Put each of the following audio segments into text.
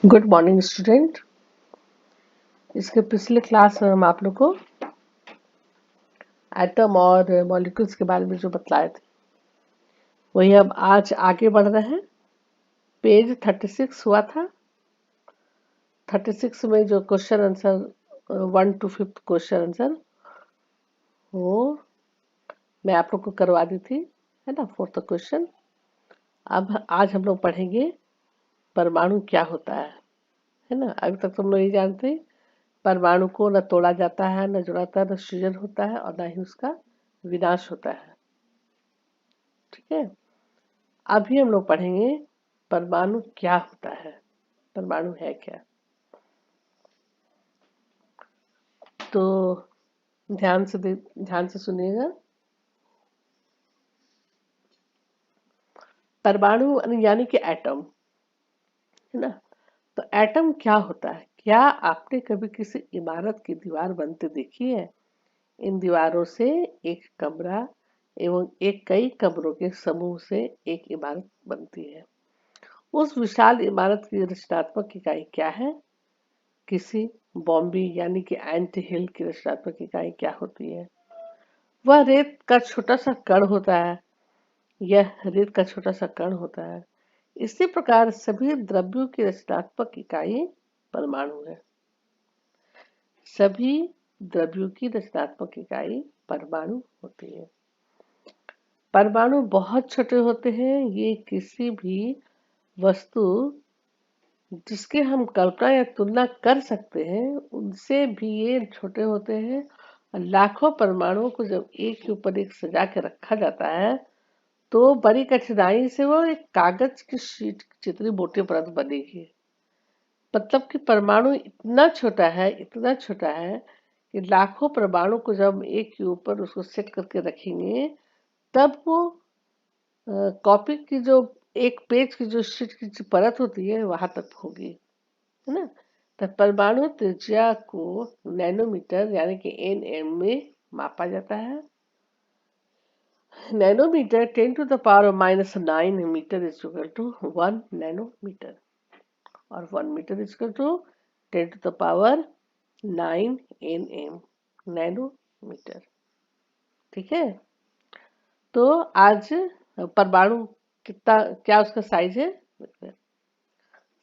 Good morning student. इसके पिछले class में हम आप लोग को एटम और मॉलिक्यूल्स के बारे में जो बतलाए थे वही अब आज आगे बढ़ रहे हैं। पेज 36 हुआ था। 36 में जो question answer 1 to 5 question answer वो मैं आप लोग को करवा दी थी, है ना। 4th question. अब आज हम लोग पढ़ेंगे परमाणु क्या होता है ना। अभी तक तुम लोग ये जानते हैं परमाणु को न तोड़ा जाता है, न जुड़ाता है, न सृजन होता है और न ही उसका विनाश होता है। ठीक है। अभी हम लोग पढ़ेंगे परमाणु क्या होता है, परमाणु है क्या। तो ध्यान से सुनिएगा। परमाणु यानी कि एटम, है ना। तो एटम क्या होता है? क्या आपने कभी किसी इमारत की दीवार बनते देखी है? इन दीवारों से एक कमरा एवं एक कई कमरों के समूह से एक इमारत बनती है। उस विशाल इमारत की रचनात्मक इकाई क्या है? किसी बॉम्बे यानी कि एंट हिल की रचनात्मक इकाई क्या होती है? वह रेत का छोटा सा कण होता है। यह रेत का छोटा सा कण होता है। इसी प्रकार सभी द्रव्यों की रचनात्मक इकाई परमाणु है। सभी द्रव्यों की रचनात्मक इकाई परमाणु होती है। परमाणु बहुत छोटे होते हैं। ये किसी भी वस्तु जिसके हम कल्पना या तुलना कर सकते हैं उनसे भी ये छोटे होते हैं। और लाखों परमाणुओं को जब एक के ऊपर एक सजा के रखा जाता है तो बड़ी कठिनाई से वो एक कागज की शीट जितनी मोटी परत बनेगी। मतलब कि परमाणु इतना छोटा है कि लाखों परमाणु को जब हम एक के ऊपर उसको सेट करके रखेंगे तब वो कॉपी की जो एक पेज की जो शीट की जो परत होती है वहां तक होगी, है ना। तो परमाणु त्रिज्या को नैनोमीटर यानी कि nm में मापा जाता है। Nanometre 10 to the power of -9 मीटर is equal to 1 नैनोमीटर और 1 मीटर is equal to 10 to the power 9 nm nanometre. ठीक है। तो आज परमाणु कितना क्या उसका साइज है।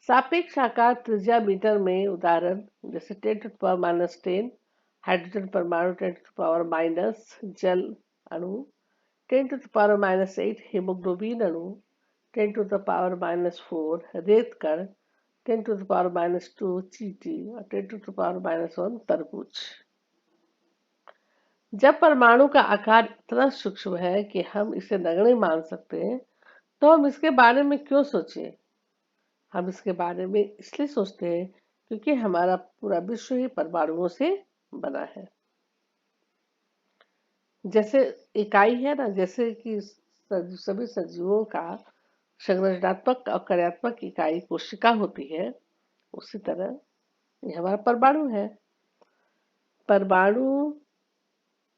सापेक्ष आकार त्रिज्या मीटर में उदाहरण जैसे 10 to the power -10 हाइड्रोजन परमाणु, 10 to the power माइनस जल अणु, 10 to the power -8 हीमोग्लोबिन अणु, 10 to the power -4 रेत कण, 10 to the power -2 चींटी और 10 to the power -1 तरबूज। जब परमाणु का आकार इतना सूक्ष्म है कि हम इसे नगण्य मान सकते हैं तो हम इसके बारे में क्यों सोचें। हम इसके बारे में इसलिए सोचते हैं क्योंकि हमारा पूरा विश्व ही परमाणुओं से बना है। जैसे इकाई है ना, जैसे कि सभी सजीवों का संरचनात्मक और कार्यात्मक इकाई कोशिका होती है, उसी तरह ये हमारा परमाणु है। परमाणु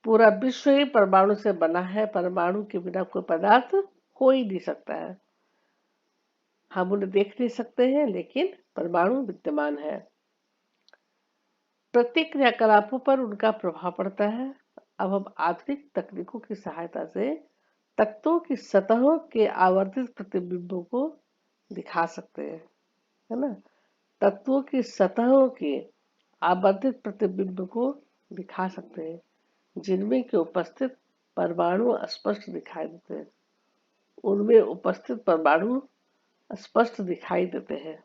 पूरा विश्व ही परमाणु से बना है। परमाणु के बिना कोई पदार्थ हो ही नहीं सकता है। हम उन्हें देख नहीं सकते हैं लेकिन परमाणु विद्यमान है। प्रत्येक क्रियाकलापों पर उनका प्रभाव पड़ता है। अब हम आधुनिक तकनीकों की सहायता से तत्वों की सतहों के आवर्तित प्रतिबिंबों को दिखा सकते हैं, है ना। तत्वों की सतहों के आवर्तित प्रतिबिंब को दिखा सकते हैं जिनमें के उपस्थित परमाणु स्पष्ट दिखाई देते हैं। उनमें उपस्थित परमाणु स्पष्ट दिखाई देते हैं।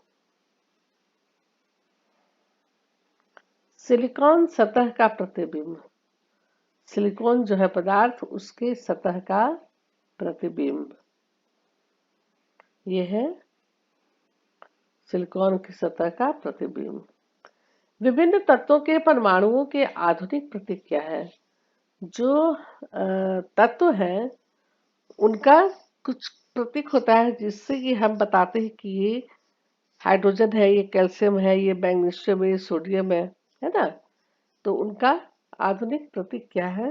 सिलिकॉन सतह का प्रतिबिंब। सिलिकॉन जो है पदार्थ उसके सतह का प्रतिबिंब ये है सिलिकॉन की सतह का प्रतिबिंब। विभिन्न तत्वों के परमाणुओं के आधुनिक प्रतीक क्या है? जो तत्व है उनका कुछ प्रतीक होता है जिससे कि हम बताते हैं कि ये हाइड्रोजन है, ये कैल्शियम है, ये मैग्नीशियम है, ये सोडियम है ना। तो उनका आधुनिक प्रतीक क्या है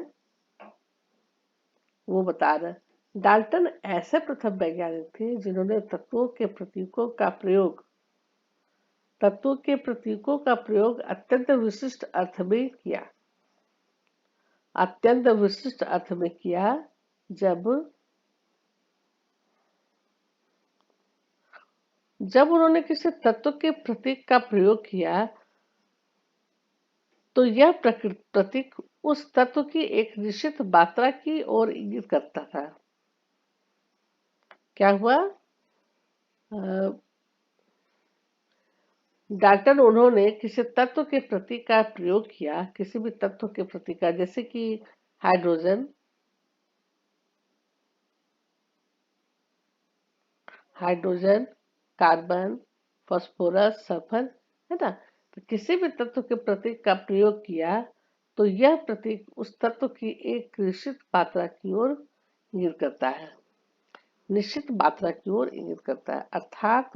वो बता रहे। डाल्टन ऐसे प्रथम वैज्ञानिक थे जिन्होंने तत्वों के प्रतीकों का प्रयोग तत्वों के प्रतीकों का प्रयोग अत्यंत विशिष्ट अर्थ में किया। अत्यंत विशिष्ट अर्थ में किया जब उन्होंने किसी तत्व के प्रतीक का प्रयोग किया तो यह प्रतीक उस तत्व की एक निश्चित मात्रा की ओर इंगित करता था। क्या हुआ? डाल्टन उन्होंने किसी तत्व के प्रतीक का प्रयोग किया, किसी भी तत्व के प्रतीक का, जैसे कि हाइड्रोजन, कार्बन, फास्फोरस, सल्फर, है ना। तो किसी भी तत्व के प्रतीक का प्रयोग किया तो यह प्रतीक उस तत्व की एक निश्चित मात्रा की ओर इंगित करता है, निश्चित मात्रा की ओर इंगित करता है, अर्थात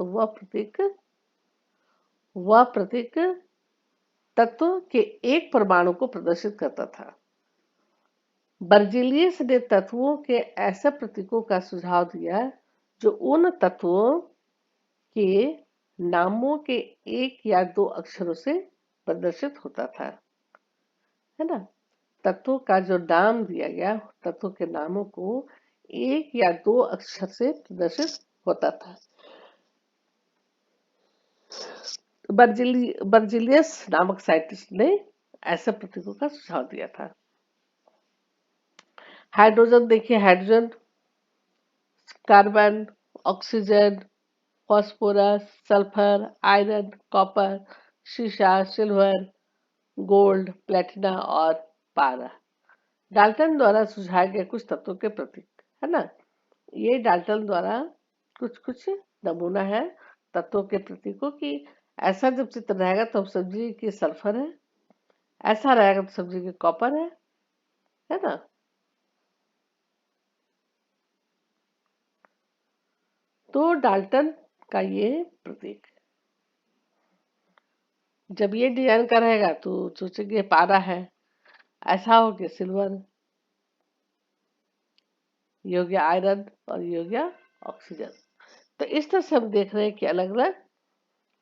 वह प्रतीक तत्व के एक परमाणु को प्रदर्शित करता था। बर्जीलियस ने तत्वों के ऐसे प्रतीकों का सुझाव दिया जो उन तत्वों के नामों के एक या दो अक्षरों से प्रदर्शित होता था, है ना। तत्वों का जो नाम दिया गया, तत्वों के नामों को एक या दो अक्षर से प्रदर्शित होता था। बर्जिलियस नामक साइंटिस्ट ने ऐसे प्रतीकों का सुझाव दिया था। हाइड्रोजन देखिए, hydrogen, carbon, oxygen, phosphorus, sulphur, iron, copper, शीशा, सिल्वर, गोल्ड, प्लेटिना और पारा डाल्टन द्वारा सुझाए गए कुछ तत्वों के प्रतीक, है ना। ये डाल्टन द्वारा कुछ नमूना है तत्वों के प्रतीकों की। ऐसा जब चित्र रहेगा तो समझिए कि सल्फर है, ऐसा रहेगा तो समझिए कि कॉपर है ना। तो डाल्टन का ये प्रतीक, जब ये डिजाइन का रहेगा तो सोचेंगे पारा है, ऐसा हो गया सिल्वर, ये हो गया आयरन और ये हो गया ऑक्सीजन। तो इस तरह से हम देख रहे हैं कि अलग अलग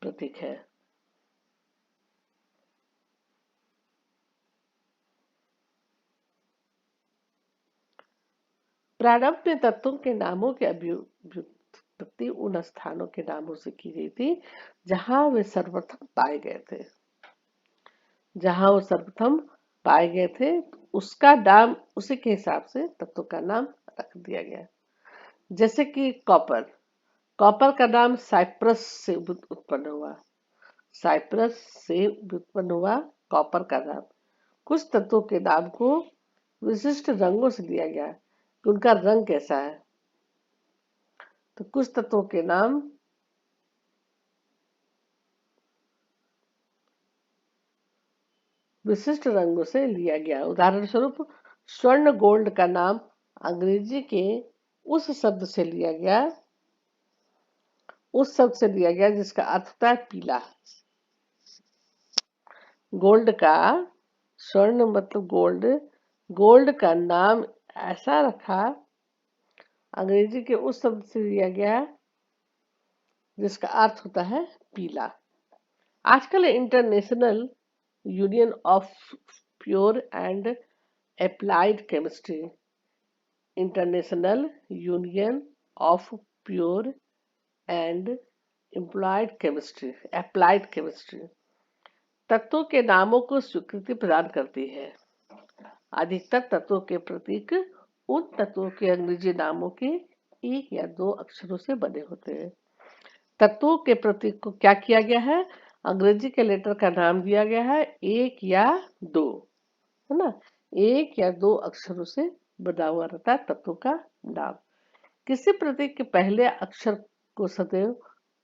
प्रतीक है। प्रारंभ में तत्वों के नामों की अभिव्यक्ति उन स्थानों के नामों से की गई थी जहां वे सर्वप्रथम पाए गए थे। जहां वो सर्वप्रथम पाए गए थे उसका नाम, उसी के हिसाब से तत्व का नाम रख दिया गया। जैसे कि कॉपर, कॉपर का नाम साइप्रस से उत्पन्न हुआ, साइप्रस से उत्पन्न हुआ कॉपर का नाम। कुछ तत्वों के नाम को विशिष्ट रंगों से दिया गया कि उनका रंग कैसा है। तो कुछ तत्वों के नाम विशिष्ट रंगों से लिया गया। उदाहरण स्वरूप स्वर्ण गोल्ड का नाम अंग्रेजी के उस शब्द से लिया गया जिसका अर्थ होता है पीला। गोल्ड का, स्वर्ण मतलब गोल्ड, गोल्ड का नाम ऐसा रखा, अंग्रेजी के उस शब्द से लिया गया जिसका अर्थ होता है पीला। आजकल international union of pure and applied chemistry, international union of pure and applied chemistry तत्वों के नामों को स्वीकृति प्रदान करती है। अधिकतर तत्वों के प्रतीक उन तत्वों के अंग्रेजी नामों के एक या दो अक्षरों से बने होते हैं। तत्वों के प्रतीक को क्या किया गया है, अंग्रेजी के लेटर का नाम दिया गया है एक या दो, है ना। एक या दो अक्षरों से बना हुआ रहता है तत्वों का नाम। किसी प्रतीक के पहले अक्षर को सदैव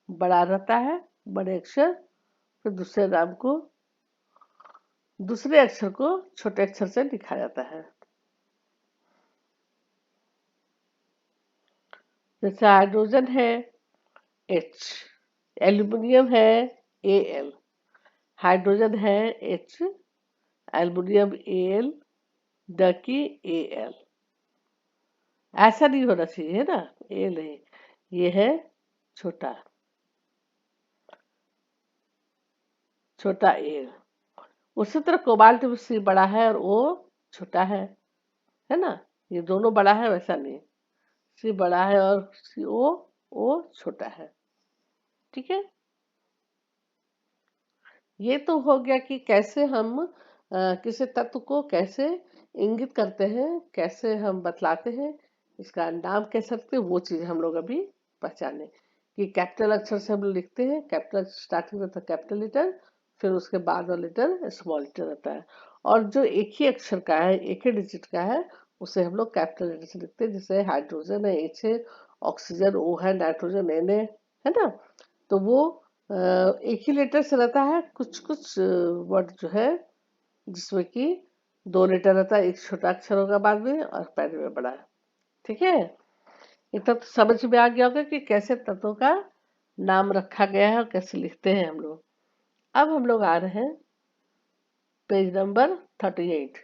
बड़ा रहता है, बड़े अक्षर, फिर दूसरे अक्षर को छोटे अक्षर से लिखा जाता है। जैसे हाइड्रोजन है H, एल्यूमिनियम है Al, हाइड्रोजन है H, एल्यूमिनियम Al, डकी Al। ऐसा नहीं होना चाहिए, है ना, A नहीं, ये है छोटा। छोटा ए। उसी तरह कोबाल्ट में सी बड़ा है और ओ छोटा है ना। ये दोनों बड़ा है वैसा नहीं, सी बड़ा है और सी ओ छोटा है। ठीक है, ये तो हो गया कि कैसे हम किसी तत्व को कैसे इंगित करते हैं, कैसे हम बतलाते हैं, इसका नाम कैसे रखते हैं, वो चीज हम लोग अभी पहचाने कि कैपिटल अक्षर से हम लोग लिखते हैं, कैपिटल स्टार्टिंग रहता है कैपिटल लेटर, फिर उसके बाद वाला लेटर स्मॉल लेटर रहता है। और जो एक ही अक्षर का है, एक ही डिजिट का है, उसे हम लोग कैपिटल लेटर से लिखते हैं। जैसे हाइड्रोजन है एच है, ऑक्सीजन ओ है, नाइट्रोजन एन है ना। तो वो एक ही लेटर से रहता है। कुछ कुछ वर्ड जो है जिसमें कि दो लेटर रहता है, एक छोटा अक्षर होगा बाद में और पहले में बड़ा है। ठीक है, इतना तो समझ में आ गया होगा कि कैसे तत्वों का नाम रखा गया है और कैसे लिखते हैं हम लोग। अब हम लोग आ रहे हैं पेज नंबर 38।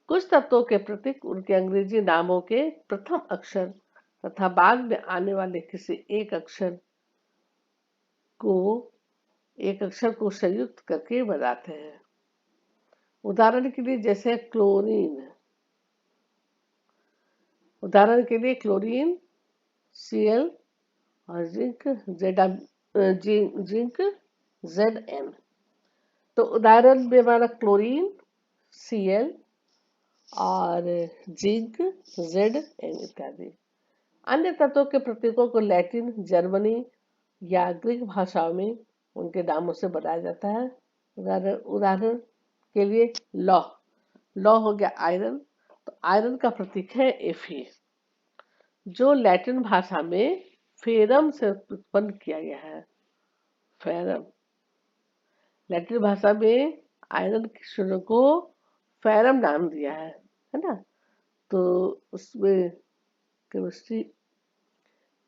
कुछ तत्वों के प्रतीक उनके अंग्रेजी नामों के प्रथम अक्षर तथा बाद में आने वाले किसी को एक अक्षर को संयुक्त करके बनाते हैं। उदाहरण के लिए जैसे क्लोरीन, उदाहरण के लिए क्लोरीन Cl और जिंक जिंक Zn। तो उदाहरण में हमारा क्लोरीन Cl और जिंक Zn इत्यादि। अन्य तत्वों के प्रतीकों को लैटिन, जर्मनी या ग्रीक भाषाओं में उनके नामों से बनाया जाता है। उदाहरण के लिए लौ हो गया आयरन, तो आयरन का प्रतीक है Fe, जो लैटिन भाषा में फेरम से उत्पन्न किया गया है। फेरम, लैटिन भाषा में आयरन के शून्य को फेरम नाम दिया है ना। तो उसमें केमिस्ट्री,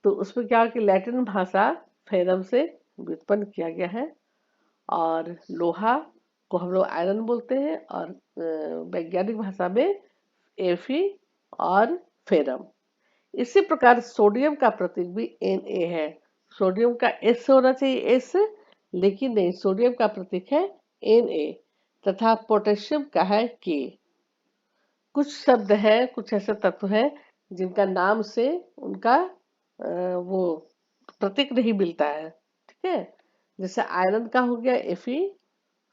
तो उसमें क्या कि लैटिन भाषा फेरम से व्युत्पन्न किया गया है। और लोहा को हम लोग आयरन बोलते हैं और वैज्ञानिक भाषा में एफी और फेरम। इसी प्रकार सोडियम का प्रतीक भी Na है। सोडियम का एस होना चाहिए एस, लेकिन नहीं, सोडियम का प्रतीक है Na तथा पोटेशियम का है K। कुछ शब्द है, कुछ ऐसे तत्व है जिनका नाम से उनका वो प्रतीक नहीं मिलता है। ठीक है, जैसे आयरन का हो गया Fe,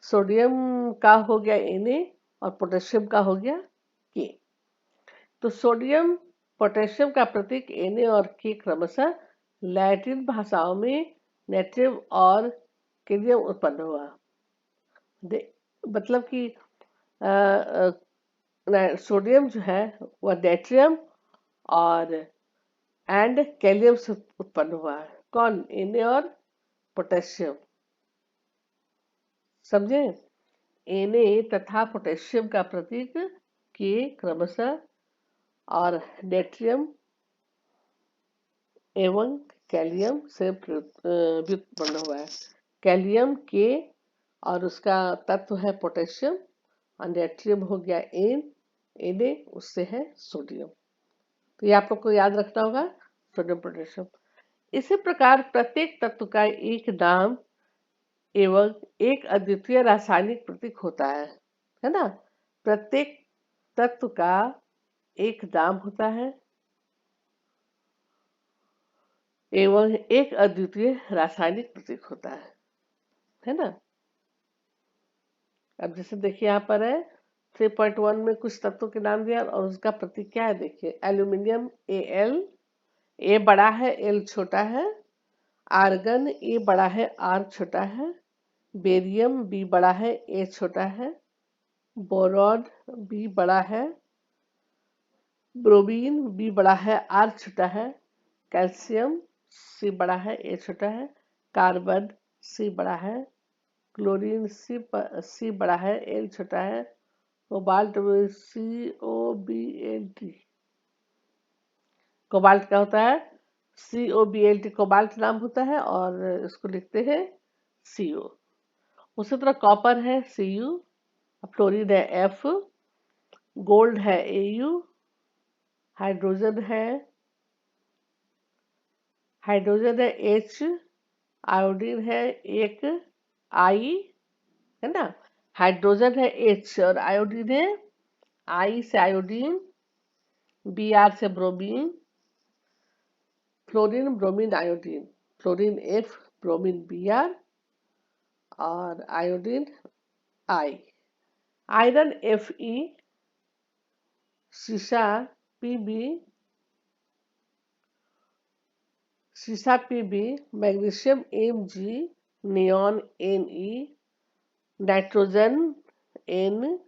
सोडियम का हो गया Na और पोटेशियम का हो गया K। तो सोडियम पोटेशियम का प्रतीक Na और K क्रमशः लैटिन भाषाओं में नेट्रियम और कैलियम उत्पन्न हुआ। मतलब कि सोडियम जो है वह नेट्रियम और एंड कैलियम से उत्पन्न हुआ है। कौन? Na और पोटेशियम। समझे? Na तथा पोटेशियम का प्रतीक K क्रमशः और नेट्रियम एवं कैलियम से व्युत्पन्न हुआ है। कैलियम के और उसका तत्व है पोटेशियम और नेट्रियम हो गया Na, उससे है सोडियम। तो ये आप लोग को याद रखना होगा, सोडियम पोटेशियम। इसी प्रकार प्रत्येक तत्व का एक नाम एवं एक अद्वितीय रासायनिक प्रतीक होता है ना। प्रत्येक तत्व का एक नाम होता है एवं एक अद्वितीय रासायनिक प्रतीक होता है ना। अब जैसे देखिए यहाँ पर है 3.1 में कुछ तत्वों के नाम दिया और उसका प्रतीक क्या है। देखिए एल्यूमिनियम Al, A बड़ा है L छोटा है। आर्गन A बड़ा है R छोटा है। बेरियम B बड़ा है A छोटा है। बोरॉन B बड़ा है। ब्रोमीन B बड़ा है R छोटा है। कैल्शियम C बड़ा है A छोटा है। कार्बन C बड़ा है। क्लोरीन C बड़ा है L छोटा है। कोबाल्ट में COBLT, कोबाल्ट क्या होता है? COBLT कोबाल्ट नाम होता है और इसको लिखते हैं CO। उसी तरह कॉपर है Cu, फ्लोरीन है F, गोल्ड है Au, हाइड्रोजन है H, आयोडीन है एक आई, है ना। हाइड्रोजन है H और आयोडीन है आई से आयोडीन, Br से bromine, fluorine bromine iodine, fluorine F, bromine Br और आयोडीन I। आयरन Fe, सीसा Pb, सीसा Pb, magnesium Mg, neon Ne, nitrogen N,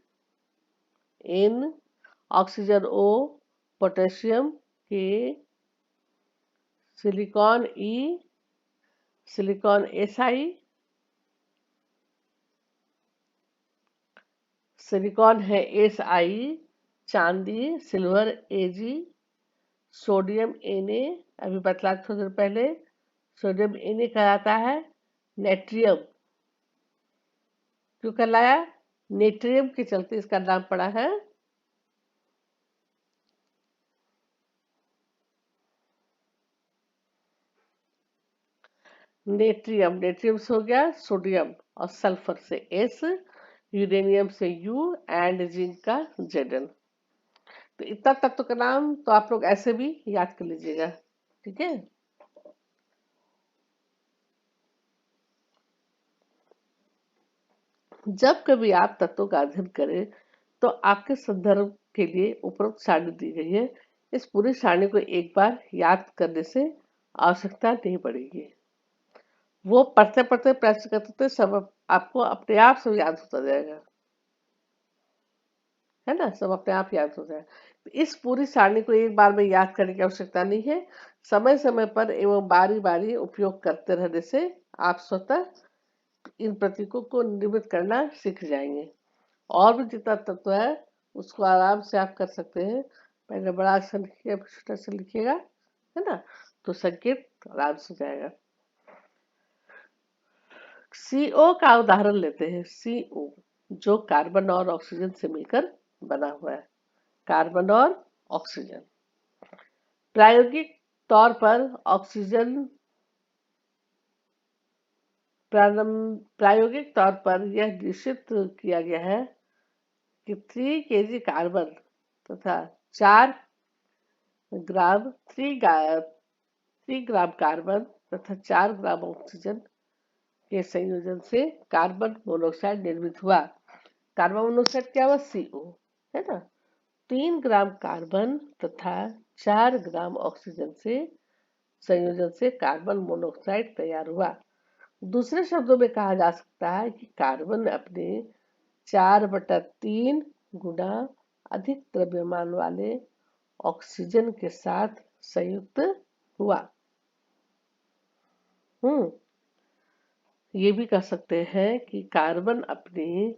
oxygen O, potassium K, silicon E, silicon Si, silicon है Si, चांदी silver Ag, sodium Na, अभी बतला थोड़ी देर पहले, sodium Na कहलाता है नेट्रियम। क्यों कहलाया? नेट्रियम के चलते इसका नाम पड़ा है। नेट्रियम, नेट्रियम से हो गया सोडियम और सल्फर से S, यूरेनियम से U एंड जिंक का Zn। तो इतना तत्व का नाम तो आप लोग ऐसे भी याद कर लीजिएगा, ठीक है। जब कभी आप तत्वों का अध्ययन करें तो आपके संदर्भ के लिए उपरोक्त सारणी दी गई है। इस पूरी सारणी को एक बार याद करने से आवश्यकता नहीं पड़ेगी। वो पढ़ते पढ़ते प्रश्न करते सब आपको अपने आप सब याद होता जाएगा, है ना, सब अपने आप याद हो जाए। तो इस पूरी सारणी को एक बार में याद करने की आवश्यकता नहीं है। समय समय पर एवं बारी बारी उपयोग करते रहने से आप स्वतः इन प्रतीकों को निर्मित करना सीख जाएंगे। और भी जितना तत्व है उसको आराम से आप कर सकते हैं। पहले बड़ा अक्षर लिखिएगा, फिर छोटा अक्षर लिखिएगा, है ना, तो संकेत आराम से जाएगा। CO का उदाहरण लेते हैं। CO जो कार्बन और ऑक्सीजन से मिलकर बना हुआ है, कार्बन और ऑक्सीजन। प्रायोगिक तौर पर ऑक्सीजन प्रायोगिक तौर पर यह निश्चित किया गया है कि 3 kg कार्बन तथा 4 ग्राम 3 ग्राम कार्बन तथा 4 ग्राम ऑक्सीजन के संयोजन से कार्बन मोनोऑक्साइड निर्मित हुआ। कार्बन मोनोऑक्साइड क्या हुआ? CO, है ना। 3 ग्राम कार्बन तथा 4 ग्राम ऑक्सीजन से संयोजन से कार्बन मोनोऑक्साइड तैयार हुआ। दूसरे शब्दों में कहा जा सकता है कि कार्बन अपने 4/3 गुना अधिक द्रव्यमान वाले ऑक्सीजन के साथ संयुक्त हुआ। ये भी कह सकते हैं कि कार्बन अपने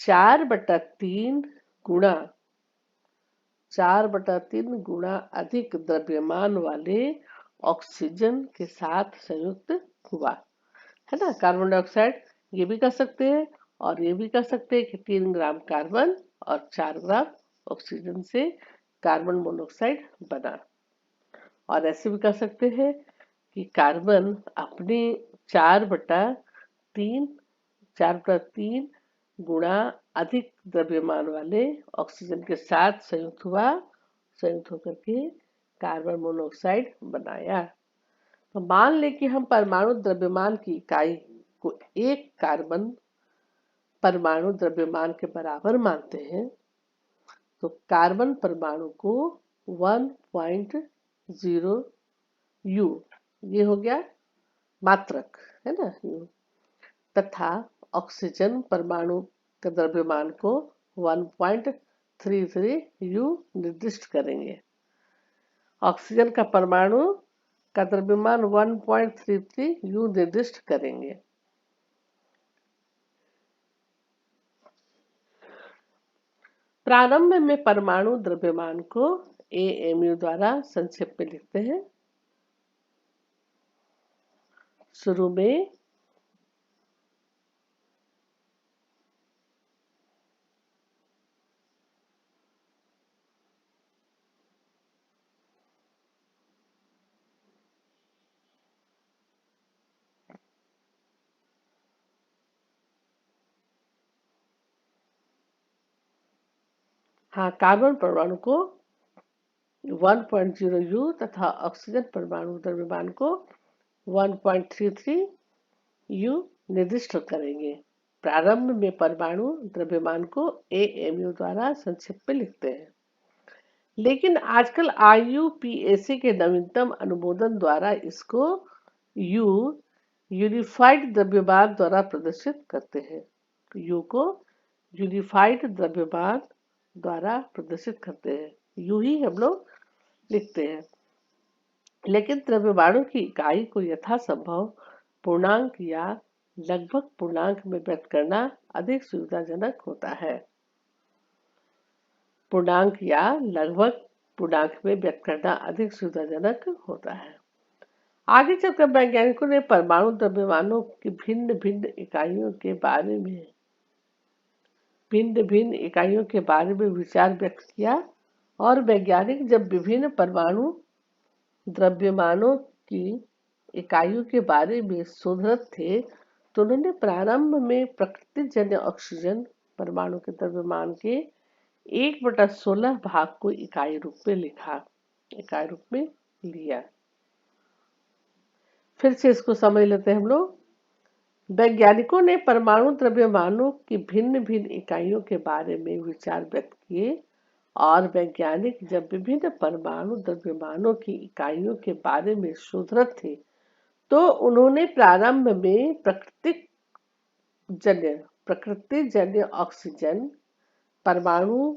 4/3 गुना 4/3 गुना अधिक द्रव्यमान वाले ऑक्सीजन के साथ संयुक्त हुआ, है ना। कार्बन डाइऑक्साइड ये भी कह सकते हैं और ये भी कह सकते हैं कि 3 ग्राम कार्बन और 4 ग्राम ऑक्सीजन से कार्बन मोनोऑक्साइड बना। और ऐसे भी कह सकते हैं कि कार्बन अपने 4/3 4/3 गुणा अधिक द्रव्यमान वाले ऑक्सीजन के साथ संयुक्त हुआ, संयुक्त होकर के कार्बन मोनोऑक्साइड बनाया। तो मान लें कि हम परमाणु द्रव्यमान की इकाई को एक कार्बन परमाणु द्रव्यमान के बराबर मानते हैं, तो कार्बन परमाणु को 1.0 U, ये हो गया मात्रक, है ना, U, तथा ऑक्सीजन परमाणु के द्रव्यमान को 1.33 U निर्दिष्ट करेंगे। ऑक्सीजन का परमाणु का द्रव्यमान 1.33 U निर्दिष्ट करेंगे। प्रारंभ में परमाणु द्रव्यमान को AMU द्वारा संक्षेप में लिखते हैं। शुरू में हाँ, कार्बन परमाणु को 1.0 U तथा ऑक्सीजन परमाणु द्रव्यमान को 1.33 U निर्दिष्ट करेंगे। प्रारंभ में परमाणु द्रव्यमान को AMU द्वारा संक्षेप में लिखते हैं, लेकिन आजकल IUPAC के नवीनतम अनुमोदन द्वारा इसको U यूनिफाइड द्रव्यमान द्वारा प्रदर्शित करते हैं। U को यूनिफाइड द्रव्यमान द्वारा प्रदर्शित करते हैं, यू ही हम लोग लिखते हैं। लेकिन द्रव्यमानों की इकाई को यथासंभव पूर्णांक या लगभग पूर्णांक में व्यक्त करना अधिक सुविधाजनक होता है। पूर्णांक या लगभग पूर्णांक में व्यक्त करना अधिक सुविधाजनक होता है। आगे चलकर वैज्ञानिकों ने परमाणु द्रव्यमानों की भिन्न भिन्न इकाइयों के बारे में विचार व्यक्त किया, और वैज्ञानिक जब विभिन्न परमाणु द्रव्यमानों की इकाइयों के बारे में शोधरत थे तो उन्होंने प्रारंभ में प्रकृतिजन्य ऑक्सीजन परमाणु के द्रव्यमान के 1/16 भाग को इकाई रूप में लिया। फिर से इसको समझ लेते हैं हम लोग। वैज्ञानिकों ने परमाणु द्रव्यमानों की भिन्न भिन्न इकाइयों के बारे में विचार व्यक्त किए, और वैज्ञानिक जब विभिन्न परमाणु द्रव्यमानों की इकाइयों के बारे में शोधरत थे तो उन्होंने प्रारंभ में प्रकृतिजन्य ऑक्सीजन परमाणु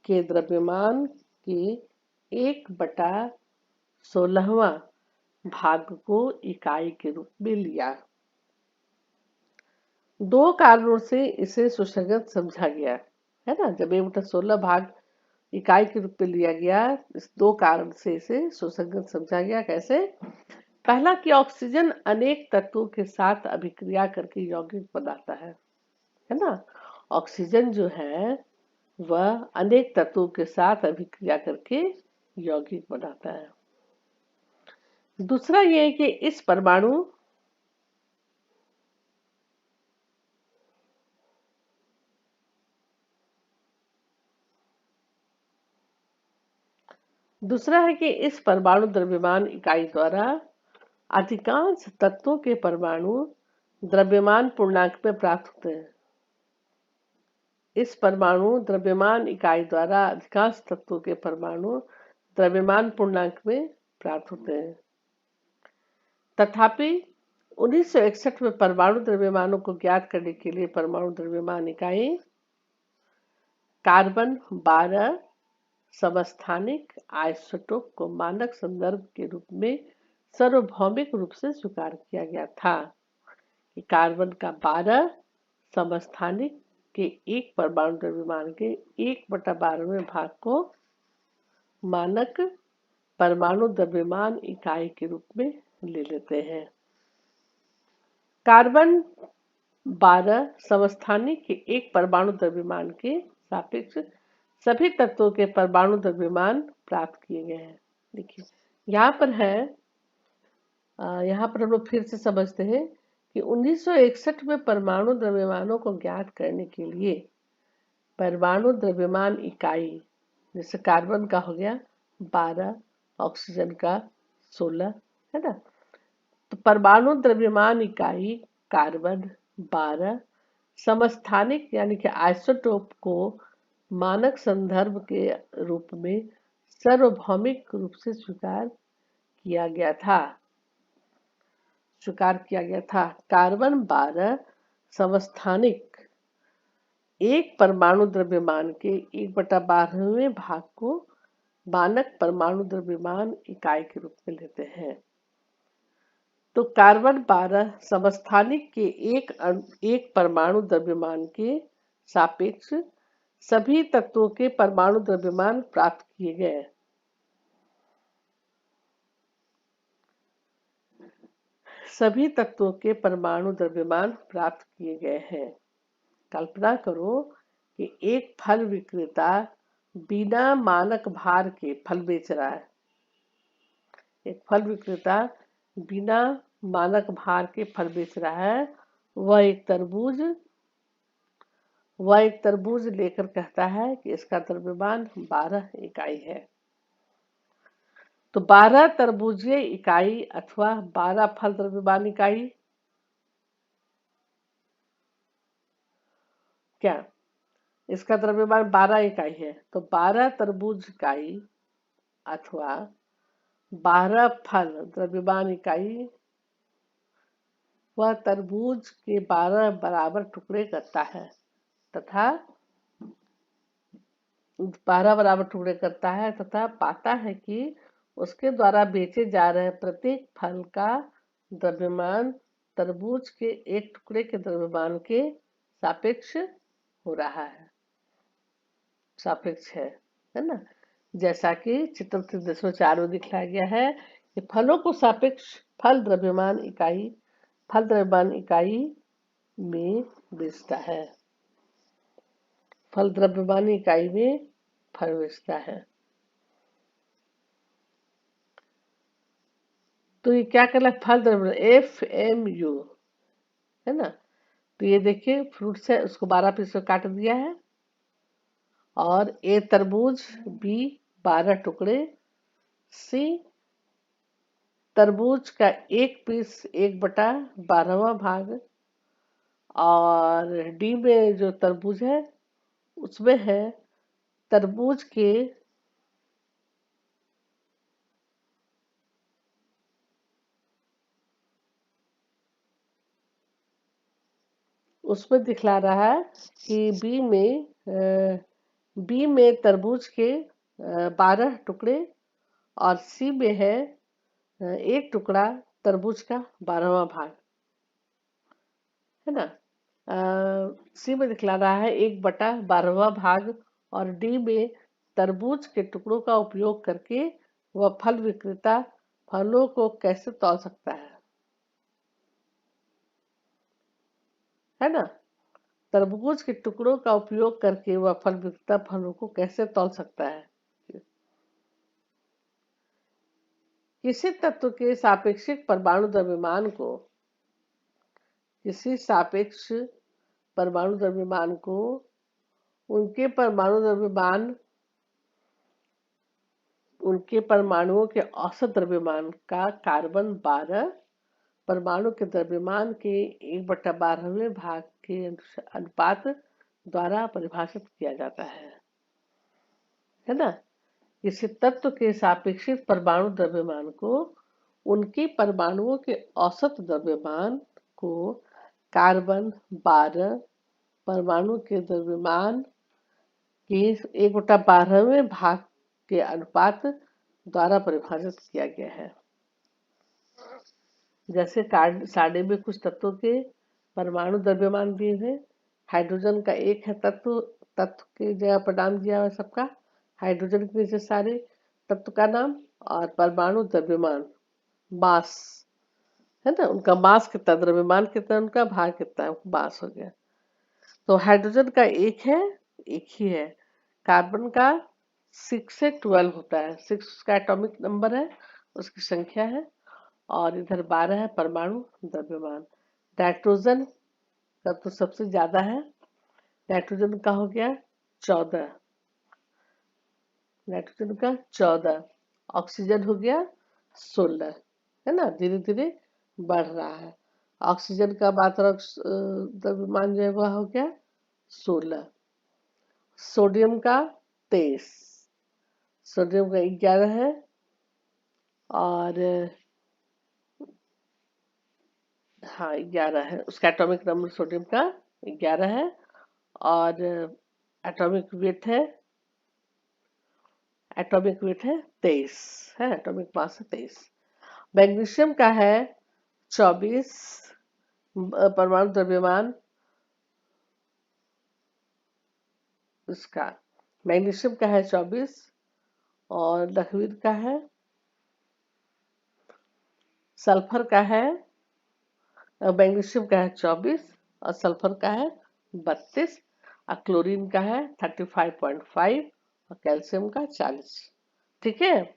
के द्रव्यमान के 1/16वां भाग को इकाई के रूप में लिया। दो कारणों से इसे सुसंगत समझा गया है ना। जब 1/16 भाग इकाई के रूप में लिया गया, इस दो कारण से इसे सुसंगत समझा गया। कैसे? पहला कि ऑक्सीजन अनेक तत्वों के साथ अभिक्रिया करके यौगिक बनाता है ना। ऑक्सीजन जो है वह अनेक तत्वों के साथ अभिक्रिया करके यौगिक बनाता है। दूसरा ये है कि इस परमाणु द्रव्यमान इकाई द्वारा अधिकांश तत्वों के परमाणु द्रव्यमान पूर्णांक में प्राप्त होते हैं। इस परमाणु द्रव्यमान इकाई द्वारा अधिकांश तत्वों के परमाणु द्रव्यमान पूर्णांक में प्राप्त होते हैं। तथापि 1961 में परमाणु द्रव्यमानों को ज्ञात करने के लिए परमाणु द्रव्यमान इकाई कार्बन 12 समस्थानिक आइसोटोप को मानक संदर्भ के रूप में सार्वभौमिक रूप से स्वीकार किया गया था कि कार्बन का 12 समस्थानिक के एक परमाणु द्रव्यमान के 1/12वें भाग को मानक परमाणु द्रव्यमान इकाई के रूप में ले लेते हैं। कार्बन 12 समस्थानिक के एक परमाणु द्रव्यमान के सापेक्ष सभी तत्वों के परमाणु द्रव्यमान प्राप्त किए गए हैं। देखिए यहाँ पर हम लोग फिर से समझते हैं कि 1961 में परमाणु द्रव्यमानों को ज्ञात करने के लिए परमाणु द्रव्यमान इकाई, जैसे कार्बन का हो गया 12, ऑक्सीजन का 16 है ना, तो परमाणु द्रव्यमान इकाई कार्बन 12 समस्थानिक यानी कि आइसोटोप को मानक संदर्भ के रूप में सार्वभौमिक रूप से स्वीकार किया गया था। कार्बन 12 समस्थानिक एक परमाणु द्रव्यमान के 1/12वें भाग को मानक परमाणु द्रव्यमान इकाई के रूप में लेते हैं। तो कार्बन 12 समस्थानिक के एक परमाणु द्रव्यमान के सापेक्ष सभी तत्वों के परमाणु द्रव्यमान प्राप्त किए गए। सभी तत्वों के परमाणु द्रव्यमान प्राप्त किए गए हैं। कल्पना करो कि एक फल विक्रेता बिना मानक भार के फल बेच रहा है। एक फल विक्रेता बिना मानक भार के फल बेच रहा है। वह एक तरबूज वह एक तरबूज लेकर कहता है कि इसका द्रव्यमान 12 इकाई है। तो 12 तरबूजीय इकाई अथवा 12 फल द्रव्यमान इकाई क्या? इसका द्रव्यमान 12 इकाई है, तो 12 तरबूज इकाई अथवा 12 फल द्रव्यमान इकाई वह तरबूज के 12 बराबर टुकड़े करता है तथा 12 बराबर टुकड़े करता है तथा पाता है कि उसके द्वारा बेचे जा रहे प्रत्येक फल का द्रव्यमान तरबूज के एक टुकड़े के द्रव्यमान के सापेक्ष हो रहा है, सापेक्ष है ना। जैसा कि चित्र 3.4 में दिखाया गया है कि फलों को सापेक्ष फल द्रव्यमान इकाई में बेचता है, फल द्रव्यमान इकाई में फल बेचता है। तो ये क्या कहला? फल द्रव्यमान FMU है ना। तो ये देखिए फ्रूट्स है, उसको 12 पीस में काट दिया है, और A तरबूज, B 12 टुकड़े, C तरबूज का एक पीस 1/12वां भाग, और डी में जो तरबूज है उसमें है तरबूज के उसमें दिखला रहा है कि बी में तरबूज के 12 टुकड़े, और सी में है एक टुकड़ा तरबूज का 12वां भाग, है ना। सी में दिखला रहा है 1/12वां भाग, और डी में तरबूज के टुकड़ों का उपयोग करके वह फल विक्रेता फलों को कैसे तौल सकता है ना। तरबूज के टुकड़ों का उपयोग करके वह फल विक्रेता फलों को कैसे तौल सकता है? किसी तत्व के सापेक्षिक परमाणु द्रव्यमान को किसी सापेक्ष परमाणु द्रव्यमान को उनके परमाणु द्रव्यमान उनके परमाणुओं के औसत द्रव्यमान का कार्बन 12 परमाणु के द्रव्यमान के 1/12वें भाग के अनुपात द्वारा परिभाषित किया जाता है ना। किसी तत्व के सापेक्षिक परमाणु द्रव्यमान को उनके परमाणुओं के औसत द्रव्यमान को कार्बन 12 परमाणु के द्रव्यमान के 1/12वें भाग के अनुपात द्वारा परिभाषित किया गया है। जैसे सारणी में कुछ तत्वों के परमाणु द्रव्यमान दिए हुए, हाइड्रोजन का एक है तत्व की जगह पर नाम दिया हुआ सबका, हाइड्रोजन के नीचे सारे तत्व का नाम, और परमाणु द्रव्यमान मास है ना, उनका मास कितना, द्रव्यमान कितना, उनका भार कितना, मास हो गया। तो हाइड्रोजन का एक ही है। कार्बन का 6 से 12 होता है, 6 उसका एटॉमिक नंबर है, उसकी संख्या है, और इधर 12 है परमाणु द्रव्यमान। नाइट्रोजन का तो सबसे ज्यादा है, नाइट्रोजन का हो गया 14, नाइट्रोजन का 14, ऑक्सीजन हो गया 16, है ना, धीरे धीरे बढ़ रहा है। ऑक्सीजन का मात्रा द्रव्यमान जो है वह हो गया 16, सोडियम का 23, सोडियम का 11 है, और हाँ 11 है, उसका एटॉमिक नंबर सोडियम का 11 है, और एटॉमिक वेट है 23 है, एटॉमिक मास है 23। मैग्नीशियम का है 24 परमाणु द्रव्यमान, इसका मैग्नीशियम का है 24, और लखवीर का है, सल्फर का है, मैग्नीशियम का है 24 और सल्फर का है 32, और क्लोरीन का है 35.5 और कैल्शियम का 40। ठीक है,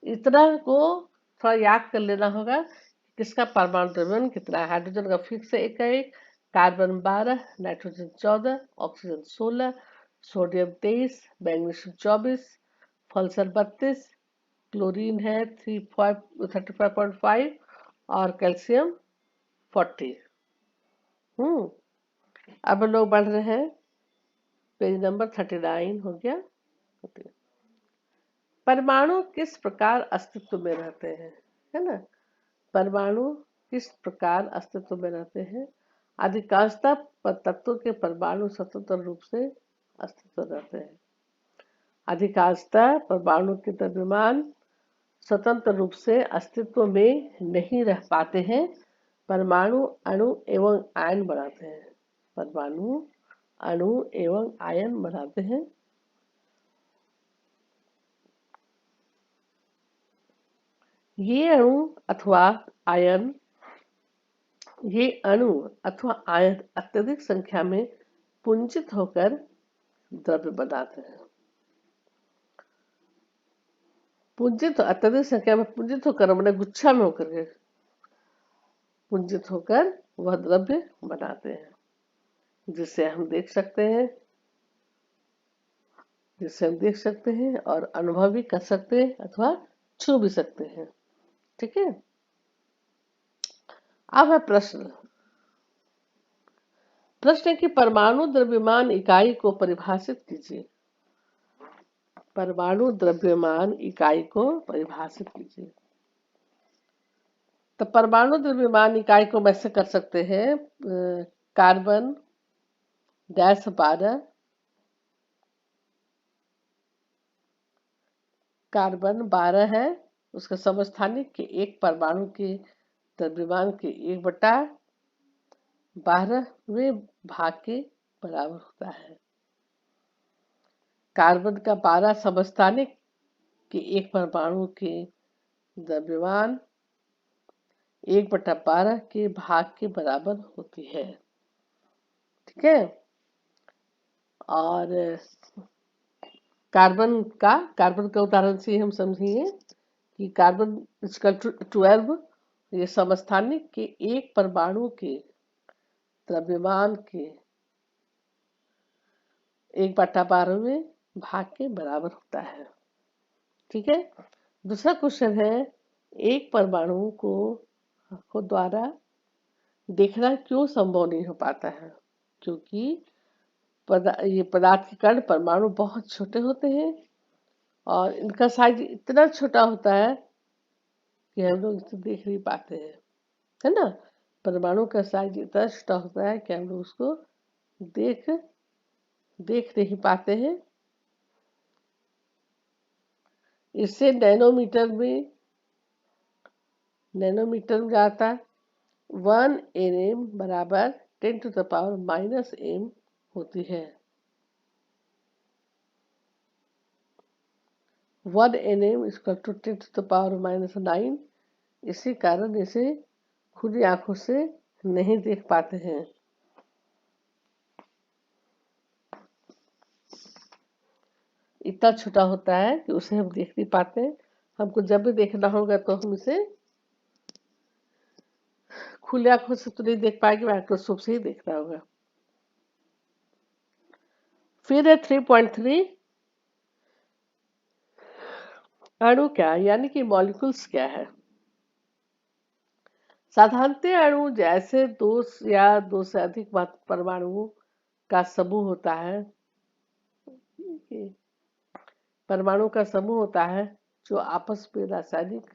इतना को थोड़ा याद कर लेना होगा किसका परमाणु द्रव्यमान कितना है। हाइड्रोजन का फिक्स है 1 का 1, carbon 12, nitrogen 14, oxygen 16, sodium 23, magnesium 24, sulphur 32, chlorine है 35.5 और कैल्शियम 40। अब हम लोग बढ़ रहे हैं, पेज नंबर 39 हो गया। परमाणु किस प्रकार अस्तित्व में रहते हैं, है ना। परमाणु किस प्रकार अस्तित्व में रहते हैं। अधिकांशतः तत्वों के परमाणु स्वतंत्र रूप से अस्तित्व रहते हैं। अधिकांशतः परमाणु के द्रव्यमान स्वतंत्र रूप से अस्तित्व में नहीं रह पाते हैं। परमाणु अणु एवं आयन बनाते हैं। परमाणु अणु एवं आयन बनाते हैं। ये अणु अथवा आयन अत्यधिक संख्या में पुंजित होकर द्रव्य बनाते हैं। अत्यधिक संख्या में पुंजित होकर, मैंने गुच्छा में होकर के पुंजित होकर वह द्रव्य बनाते हैं, जिसे हम देख सकते हैं और अनुभव भी कर सकते हैं अथवा छू भी सकते हैं। ठीक है। अब है प्रश्न है कि परमाणु द्रव्यमान इकाई को परिभाषित कीजिए। परमाणु द्रव्यमान इकाई को परिभाषित कीजिए। तो परमाणु द्रव्यमान इकाई को वैसे कर सकते हैं, कार्बन -12 कार्बन 12 है, उसका समस्थानिक के एक परमाणु के द्रव्यमान के 1/12वें भाग के बराबर होता है। कार्बन का 12 समस्थानिक के एक परमाणु के द्रव्यमान 1/12 के भाग के बराबर होती है। ठीक है। और कार्बन का उदाहरण से हम समझिए कि कार्बन 12 ये समस्थानिक के एक परमाणु के द्रव्यमान के 1/12वें भाग के बराबर होता है। ठीक है। दूसरा क्वेश्चन है, एक परमाणु को द्वारा देखना क्यों संभव नहीं हो पाता है। क्योंकि ये पदार्थ के कण परमाणु बहुत छोटे होते हैं और इनका साइज इतना छोटा होता है कि हम लोग इसे देख नहीं पाते हैं, है ना। परमाणु का साइज इतना छोटा होता है कि हम लोग उसको देख नहीं पाते हैं। इससे नैनोमीटर में आता है। 1 nm बराबर 10⁻⁻m होती है। 1 nm = 10⁻⁹। इसी कारण इसे खुली आंखों से नहीं देख पाते हैं। इतना छोटा होता है कि उसे हम देख नहीं पाते। हमको जब भी देखना होगा तो हम इसे खुले आंखों से तो नहीं देख पाएंगे, माइक्रोस्कोप से ही देखना होगा। फिर है 3.3, अणु क्या यानी कि मॉलिक्यूल्स क्या है। साधारणतः अणु जैसे दो या दो से अधिक परमाणुओं का समूह होता है। परमाणु का समूह होता है जो आपस में रासायनिक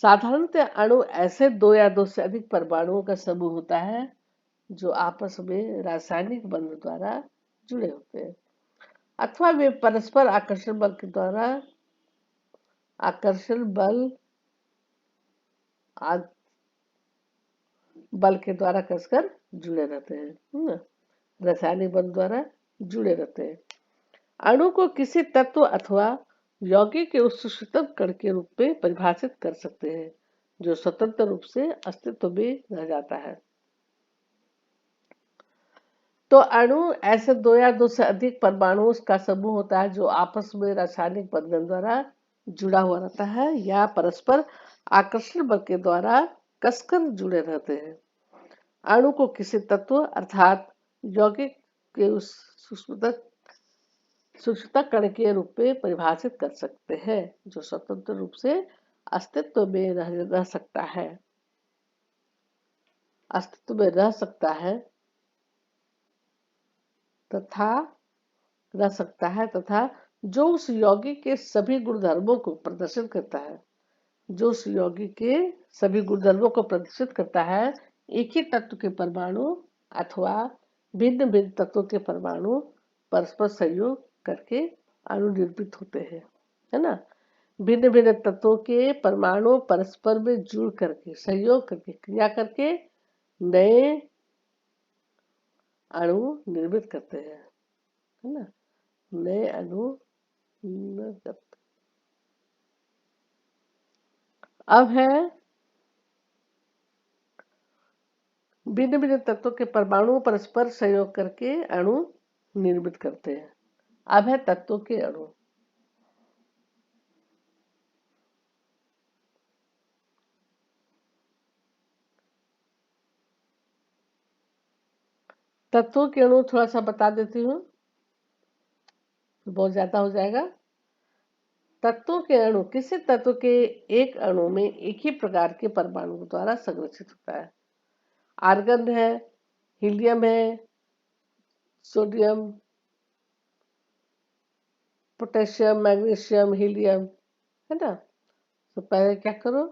साधारणतः अणु ऐसे दो या दो से अधिक परमाणुओं का समूह होता है जो आपस में रासायनिक बंध द्वारा जुड़े होते हैं अथवा वे परस्पर आकर्षण बल के द्वारा कसकर जुड़े रहते हैं। रासायनिक बल द्वारा जुड़े रहते हैं। अणु को किसी तत्व अथवा यौगिक के उच्चतम कण के रूप में परिभाषित कर सकते हैं जो स्वतंत्र रूप से अस्तित्व में रह जाता है। तो अणु ऐसे दो या दो से अधिक परमाणुओं का समूह होता है जो आपस में रासायनिक बंधन द्वारा जुड़ा हुआ रहता है या परस्पर आकर्षण बल के द्वारा कसकर जुड़े रहते हैं। अणु को किसी तत्व अर्थात यौगिक के उस सूक्ष्मतम कण के रूप में परिभाषित कर सकते हैं जो स्वतंत्र रूप से अस्तित्व में रह सकता है तथा जो उस यौगिक के सभी गुणधर्मों को प्रदर्शित करता है एक ही तत्व के परमाणु अथवा भिन्न भिन्न तत्वों के परमाणु परस्पर सहयोग करके अणु निर्मित होते हैं, है ना। भिन्न भिन्न तत्वों के परमाणु परस्पर में जुड़ करके सहयोग करके क्रिया करके नए अणु निर्मित करते हैं, है ना। नए अणु अब है भिन्न भिन्न तत्वों के परमाणु परस्पर सहयोग करके अणु निर्मित करते हैं। अब है तत्वों के अणु। तत्वों के अणु थोड़ा सा बता देती हूँ, बहुत ज्यादा हो जाएगा। तत्वों के अणु किसी तत्व के एक अणु में एक ही प्रकार के परमाणु द्वारा संरक्षित होता है। आर्गन है, हीलियम है, सोडियम, पोटेशियम, मैग्नीशियम, हीलियम, है ना। तो पहले क्या करो,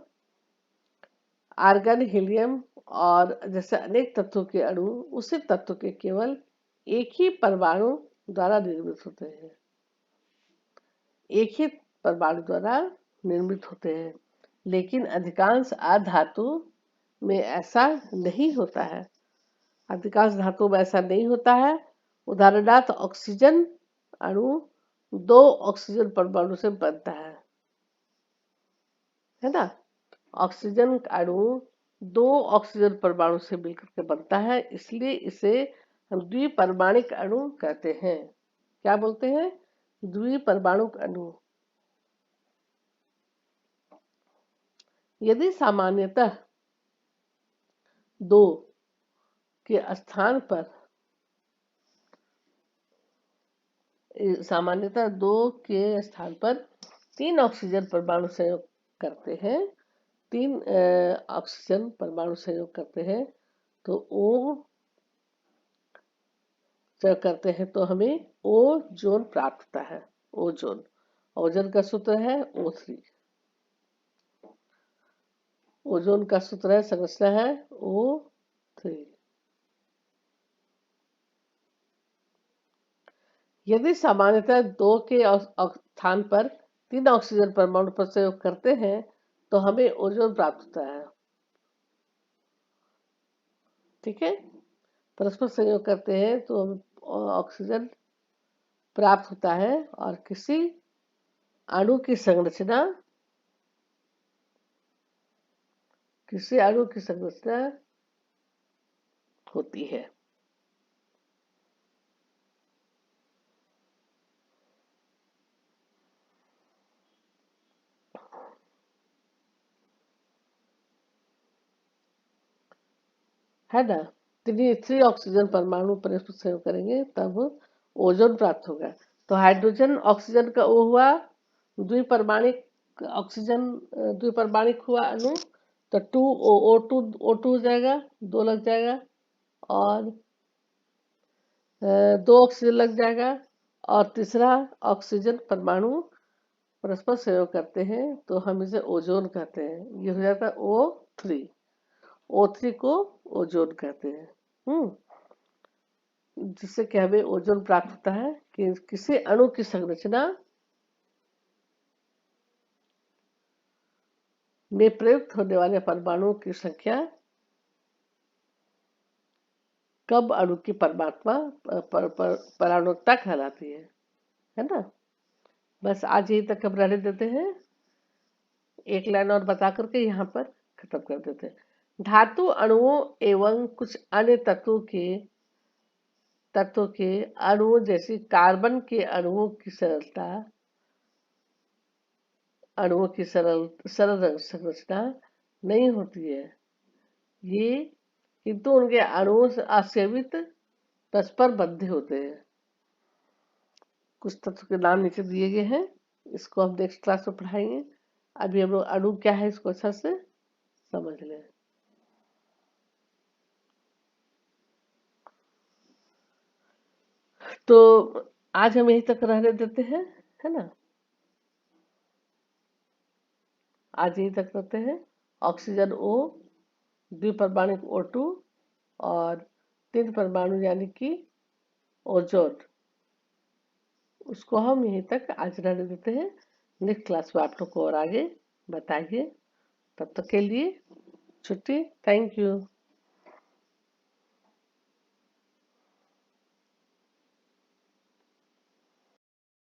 आर्गन, हीलियम और जैसे अनेक तत्वों के अणु उसी तत्व के केवल एक ही परमाणु द्वारा निर्मित होते हैं, लेकिन अधिकांश अधातु में ऐसा नहीं होता है। उदाहरणार्थ ऑक्सीजन अणु 2 ऑक्सीजन परमाणु से बनता है ना। ऑक्सीजन अणु 2 ऑक्सीजन परमाणु से मिलकर के बनता है, इसलिए इसे हम द्विपरमाणिक अणु कहते हैं। क्या बोलते हैं? द्विपरमाणुक अणु। यदि सामान्यतः 2 के स्थान पर 3 ऑक्सीजन परमाणु सहयोग करते हैं, 3 ऑक्सीजन परमाणु सहयोग करते हैं तो तो हमें ओजोन प्राप्त होता है। ओजोन का सूत्र है O3। ओजोन का सूत्र है, संरचना है O3। यदि सामान्यतः 2 के स्थान पर 3 ऑक्सीजन परमाणु पर सहयोग करते हैं तो हमें ओजोन प्राप्त होता है। ठीक है, परस्पर सहयोग करते हैं तो ऑक्सीजन प्राप्त होता है और किसी अणु की संरचना होती है। है ना। 3 ऑक्सीजन परमाणु परस्पर सहयोग करेंगे तब ओजोन प्राप्त होगा। तो हाइड्रोजन ऑक्सीजन का O हुआ, द्विपरमाणिक हुआ अणु, तो 2O2 हो जाएगा, 2 लग जाएगा और 2 ऑक्सीजन लग जाएगा और तीसरा ऑक्सीजन परमाणु परस्पर सहयोग करते हैं तो हम इसे ओजोन कहते हैं। ये हो जाता है O3 को ओजोन कहते हैं। जिससे कि हमें ओजोन प्राप्त होता है कि किसी अणु की संरचना में प्रयुक्त होने वाले परमाणुओं की संख्या कब अणु की परमाणुकता कहलाती है ना। बस आज यही तक हम रहने देते हैं, एक लाइन और बता करके यहाँ पर खत्म कर देते हैं। धातु अणुओं एवं कुछ अन्य तत्वों के अणुओं जैसे कार्बन के अणुओं की सरलता अणुओं की सरल सरल संरचना नहीं होती है। ये किंतु उनके अणुओं से असेवित परस्पर बंधे होते हैं। कुछ तत्व के नाम नीचे दिए गए हैं, इसको हम नेक्स्ट क्लास में पढ़ाएंगे। अभी हम लोग अणु क्या है इसको अच्छा से समझ लें। तो आज हम यहीं तक रहने देते हैं, है ना। आज यहीं तक रहते हैं। ऑक्सीजन O, द्विपरमाणु O2 और 3 परमाणु यानी कि ओजोन, उसको हम यहीं तक आज रहने देते हैं। नेक्स्ट क्लास में आप लोग को और आगे बताइए। तब तक के लिए छुट्टी। Thank you.